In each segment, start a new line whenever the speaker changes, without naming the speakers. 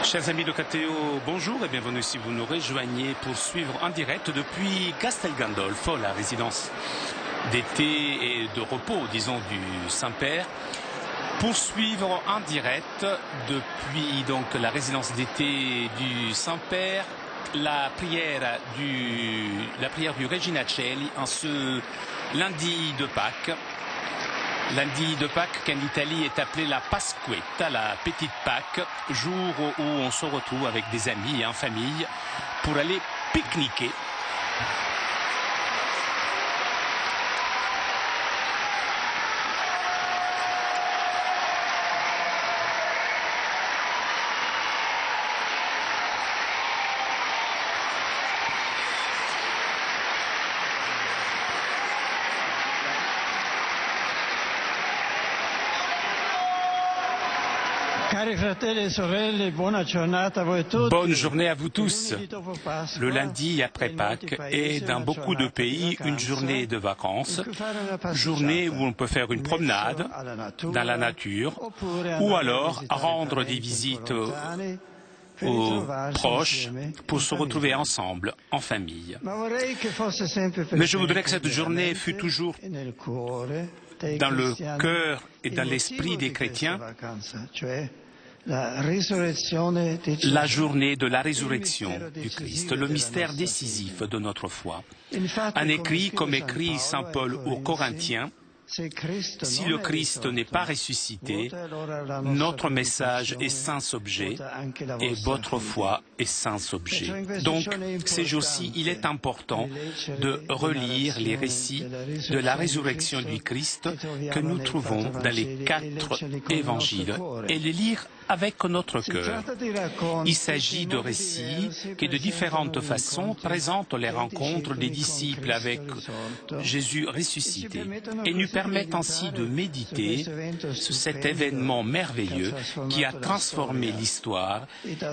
Chers amis de KTO, bonjour et bienvenue si vous nous rejoignez pour suivre en direct depuis Castel Gandolfo, la résidence d'été et de repos, disons, du Saint-Père, pour suivre en direct depuis donc la résidence d'été du Saint-Père la prière du Regina Coeli en ce lundi de Pâques. Lundi de Pâques qu'en Italie est appelé la Pasquetta, la petite Pâques, jour où on se retrouve avec des amis et en famille pour aller pique-niquer. Bonne journée à vous tous. Le lundi après Pâques est dans beaucoup de pays une journée de vacances, journée où on peut faire une promenade dans la nature ou alors rendre des visites aux proches pour se retrouver ensemble, en famille. Mais je voudrais que cette journée fût toujours dans le cœur et dans l'esprit des chrétiens, la journée de la résurrection du Christ, le mystère décisif de notre foi. En écrit, comme écrit saint Paul aux Corinthiens, si le Christ n'est pas ressuscité, notre message est sans objet et votre foi est sans objet. Donc, ces jours-ci, il est important de relire les récits de la résurrection du Christ que nous trouvons dans les 4 évangiles et les lire avec notre cœur. Il s'agit de récits qui, de différentes façons, présentent les rencontres des disciples avec Jésus ressuscité et nous permettent ainsi de méditer sur cet événement merveilleux qui a transformé l'histoire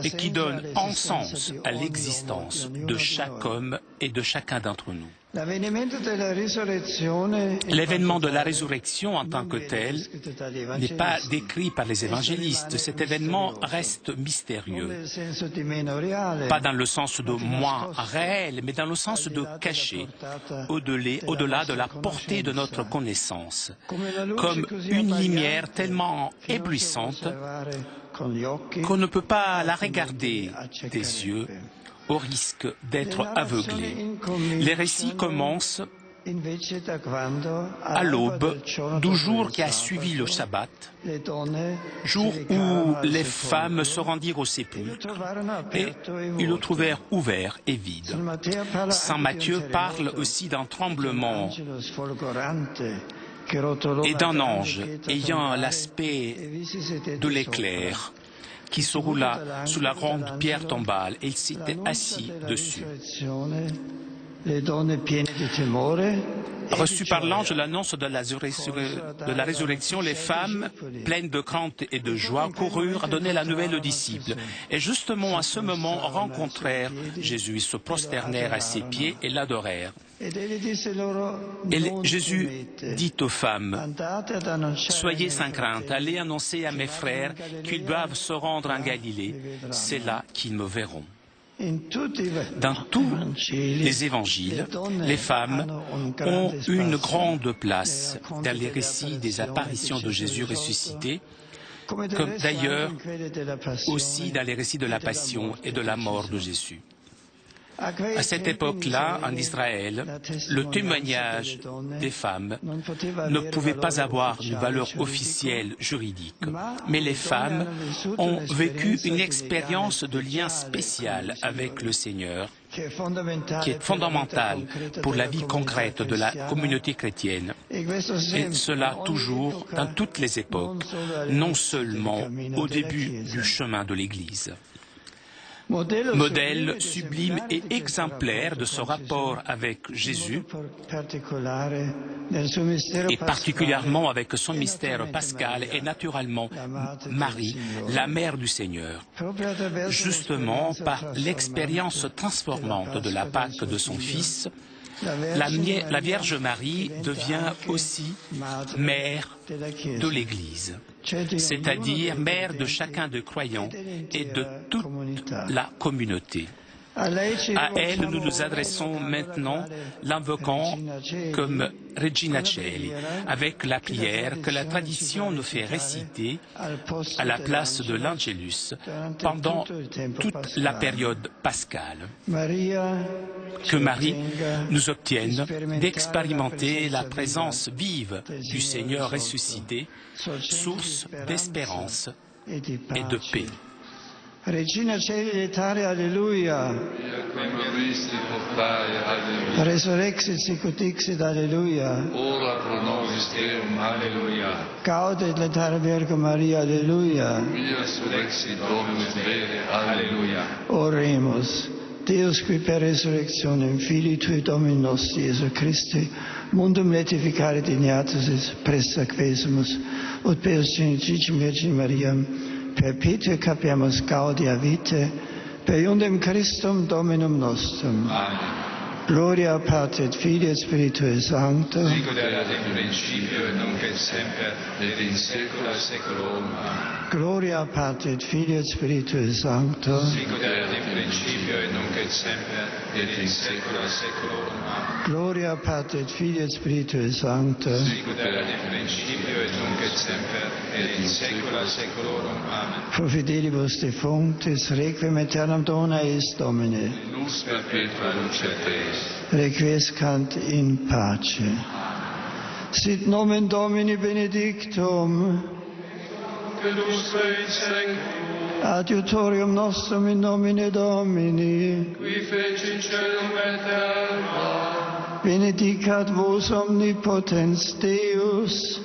et qui donne un sens à l'existence de chaque homme et de chacun d'entre nous. L'événement de la résurrection en tant que tel n'est pas décrit par les évangélistes. Cet événement reste mystérieux. Pas dans le sens de moins réel, mais dans le sens de caché, au-delà de la portée de notre connaissance, comme une lumière tellement éblouissante qu'on ne peut pas la regarder des yeux, au risque d'être aveuglé. Les récits commencent à l'aube du jour qui a suivi le sabbat, jour où les femmes se rendirent au sépulcre et ils le trouvèrent ouvert et vide. Saint Matthieu parle aussi d'un tremblement et d'un ange ayant l'aspect de l'éclair qui se roula sous la grande pierre tombale et il s'était assis dessus. Reçues par l'ange l'annonce de la résurrection, les femmes, pleines de crainte et de joie, coururent à donner la nouvelle aux disciples. Et justement à ce moment rencontrèrent Jésus, ils se prosternèrent à ses pieds et l'adorèrent. Et Jésus dit aux femmes, « Soyez sans crainte, allez annoncer à mes frères qu'ils doivent se rendre en Galilée, c'est là qu'ils me verront. » Dans tous les évangiles, les femmes ont une grande place dans les récits des apparitions de Jésus ressuscité, comme d'ailleurs aussi dans les récits de la passion et de la mort de Jésus. À cette époque-là, en Israël, le témoignage des femmes ne pouvait pas avoir une valeur officielle juridique, mais les femmes ont vécu une expérience de lien spécial avec le Seigneur, qui est fondamentale pour la vie concrète de la communauté chrétienne, et cela toujours dans toutes les époques, non seulement au début du chemin de l'Église. Modèle sublime et exemplaire de ce rapport avec Jésus, et particulièrement avec son mystère pascal et naturellement Marie, la mère du Seigneur, justement par l'expérience transformante de la Pâque de son Fils. La Vierge Marie devient aussi mère de l'Église. c'est-à-dire mère de chacun des croyants et de toute la communauté. À elle, nous nous adressons maintenant, l'invoquant comme Regina Coeli, avec la prière que la tradition nous fait réciter à la place de l'Angelus pendant toute la période pascale. Que Marie nous obtienne d'expérimenter la présence vive du Seigneur ressuscité, source d'espérance et de paix.
Regina Coeli letare, alleluia. Resurrexit sicut dixit, alleluia.
Ora pro nobis Deum, alleluia.
Gaudet letare Virgo Maria, alleluia.
Via surrexit Dominus vere, alleluia.
Oremus. Deus qui per resurrectionem Filii Tui Domini nostri Iesu Christi mundum letificare dignatus est presta quesumus ut peus genitricem Virgine Mariam perpetue capiamus gaudia vitae per iundem Christum Dominum nostrum.
Amen.
Gloria Patri et Filii et Spiritui Sancto.
Sicut erat in principio et nunc et semper et in saecula saeculorum. Amen.
Gloria Patri et Filii et Spiritui Sancto.
Sicut erat in principio et nunc et semper et in saecula saeculorum. Amen.
Gloria Patri et Filii et Spiritui Sancto.
Sicut erat in principio et nunc et semper et in saecula saeculorum. Amen.
Pro fidelibus defunctis requiem aeternam dona eis Domine.
Lux perpetua luce Deis.
Requiescant in pace. Sit nomen Domini benedictum.
Que lustre in seculum.
Adiutorium nostrum in nomine Domini.
Qui feci celum et terra.
Benedicat vos omnipotens Deus,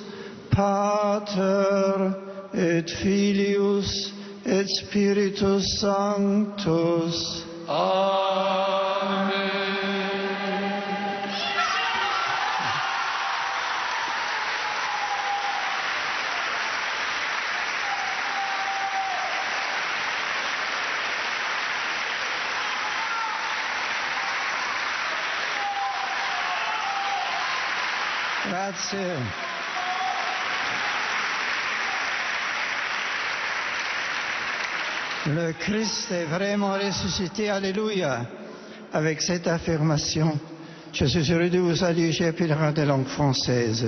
Pater et Filius et Spiritus Sanctus.
Amen.
Grazie. Le Christ est vraiment ressuscité, alléluia. Avec cette affirmation, je suis heureux de vous saluer, chers pèlerins de langue française.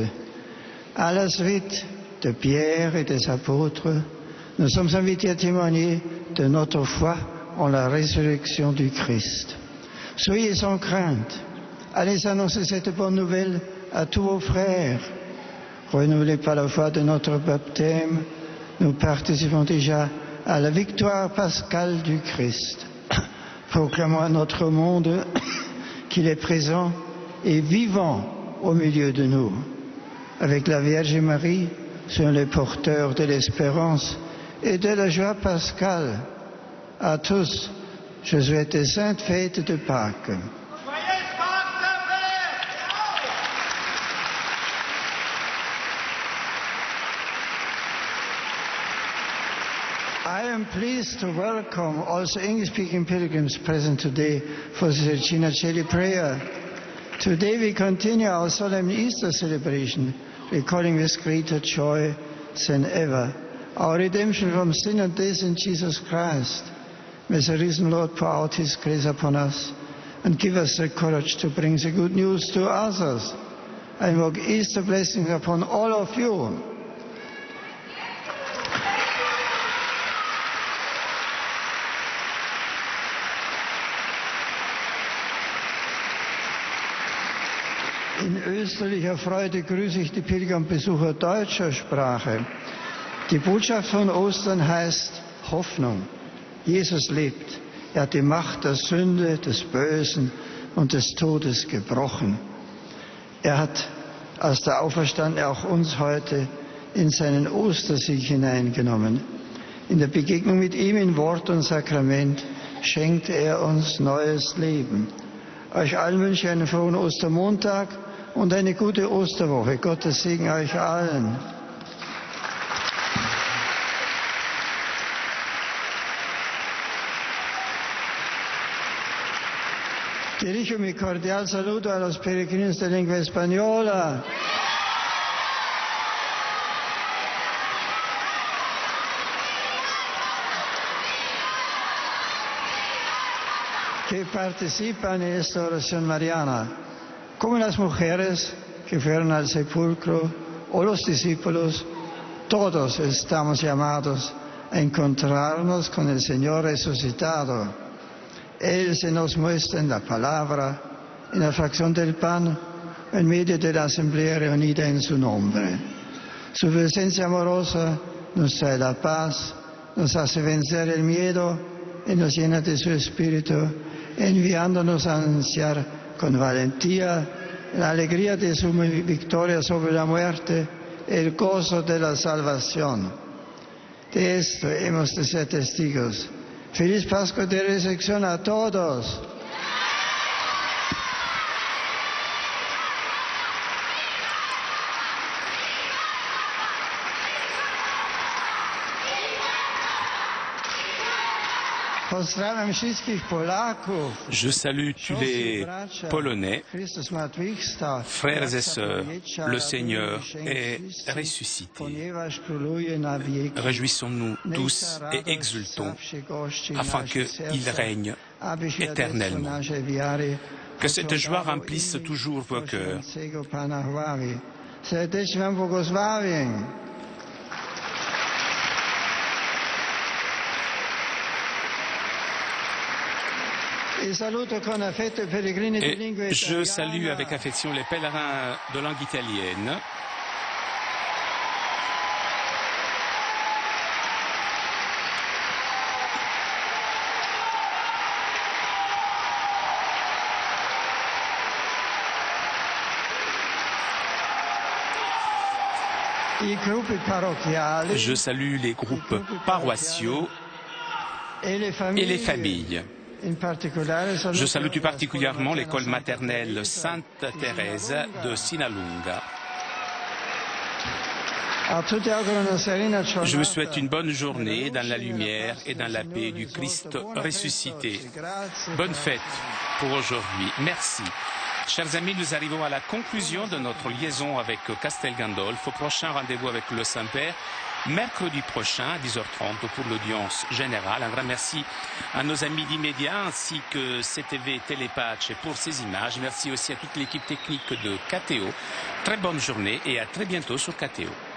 À la suite de Pierre et des apôtres, nous sommes invités à témoigner de notre foi en la résurrection du Christ. Soyez sans crainte. Allez annoncer cette bonne nouvelle à tous vos frères. Renouvelés par la foi de notre baptême, nous participons déjà à la victoire pascale du Christ. Proclamons à notre monde qu'il est présent et vivant au milieu de nous. Avec la Vierge Marie, soyons les porteurs de l'espérance et de la joie pascale. À tous, je souhaite de saintes fêtes de Pâques. I am pleased to welcome also English-speaking pilgrims present today for the Regina Coeli prayer. Today we continue our solemn Easter celebration, recalling with greater joy than ever our redemption from sin and death in Jesus Christ. May the risen Lord pour out His grace upon us and give us the courage to bring the good news to others. I invoke Easter blessings upon all of you. In österlicher Freude grüße ich die Pilgerbesucher deutscher Sprache. Die Botschaft von Ostern heißt Hoffnung. Jesus lebt. Er hat die Macht der Sünde, des Bösen und des Todes gebrochen. Er hat als der Auferstandene auch uns heute in seinen Ostersieg hineingenommen. In der Begegnung mit ihm in Wort und Sakrament schenkt er uns neues Leben. Euch allen wünsche ich einen frohen Ostermontag und eine gute Osterwoche. Gottes Segen euch allen. Dirijo mi cordial saludo a los peregrinos de lengua española. que participan en esta oración mariana, como las mujeres que fueron al sepulcro o los discípulos, todos estamos llamados a encontrarnos con el Señor resucitado. Él se nos muestra en la palabra, en la fracción del pan, en medio de la asamblea reunida en su nombre. Su presencia amorosa nos trae la paz, nos hace vencer el miedo y nos llena de su espíritu, enviándonos a anunciar con valentía la alegría de su victoria sobre la muerte, el gozo de la salvación. De esto hemos de ser testigos. Feliz Pascua de Resurrección a todos.
Je salue tous les Polonais, frères et sœurs, le Seigneur est ressuscité. Réjouissons-nous tous et exultons afin qu'il règne éternellement. Que cette joie remplisse toujours vos cœurs.
Et
je salue avec affection les pèlerins de langue italienne. Je salue les groupes paroissiaux et les familles. Je salue tout particulièrement l'école maternelle Sainte-Thérèse de Sinalunga. Je vous souhaite une bonne journée dans la lumière et dans la paix du Christ ressuscité. Bonne fête pour aujourd'hui. Merci. Chers amis, nous arrivons à la conclusion de notre liaison avec Castel Gandolfo. Prochain rendez-vous avec le Saint-Père, mercredi prochain à 10h30 pour l'audience générale. Un grand merci à nos amis d'Immédiat ainsi que CTV Télépatch pour ces images. Merci aussi à toute l'équipe technique de KTO. Très bonne journée et à très bientôt sur KTO.